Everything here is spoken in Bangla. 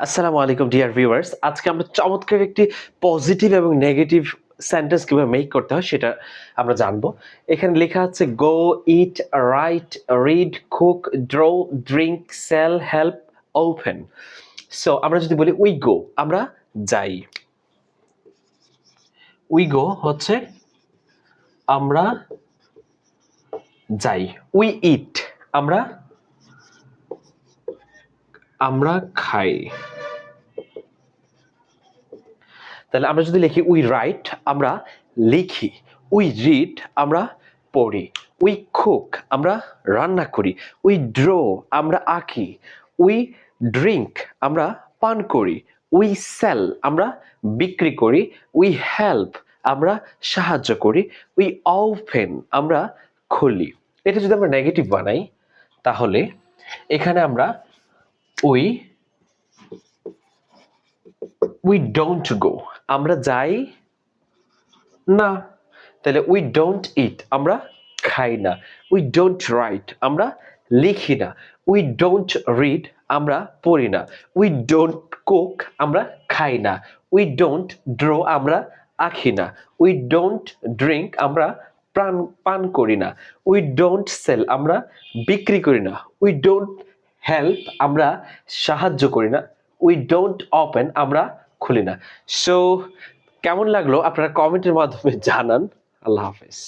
আসসালামু আলাইকুম ডিয়ার ভিউয়ার্স। আজকে আমরা চমৎকার একটি পজিটিভ এবং নেগেটিভ সেন্টেন্স কিভাবে মেক করতে হয় সেটা আমরা জানবো। এখানে লেখা আছে go, eat, write, read, cook, draw, drink, sell, help, open. So আমরা যদি বলি উই গো, আমরা যাই। উই গো হচ্ছে আমরা যাই। উই ইট, আমরা আমরা খাই। তাহলে আমরা যদি লিখি উই রাইট, আমরা লিখি। উই রিড, আমরা পড়ি। উই কুক, আমরা রান্না করি। উই ড্র, আমরা আঁকি। উই ড্রিঙ্ক, আমরা পান করি। উই সেল, আমরা বিক্রি করি। উই হেল্প, আমরা সাহায্য করি। উই ওপেন, আমরা খুলি। এটা যদি আমরা নেগেটিভ বানাই তাহলে এখানে আমরা উই উই ডোন্ট গো, আমরা যাই না। তাহলে উই ডোন্ট ইট, আমরা খাই না। উই ডোন্ট রাইট, আমরা লিখি না। উই ডোন্ট রিড, আমরা পড়ি না। উই ডোন্ট কুক, আমরা খাই না। উই ডোন্ট ড্র, আমরা আঁকি না। উই ডোন্ট ড্রিঙ্ক, আমরা পান করি না। উই ডোন্ট সেল, আমরা বিক্রি করি না। উই ডোন্ট হেল্প, আমরা সাহায্য করি না। উই ডোন্ট ওপেন, আমরা খুলি না। সো কেমন লাগলো আপনারা কমেন্টের মাধ্যমে জানান। আল্লাহ হাফেজ।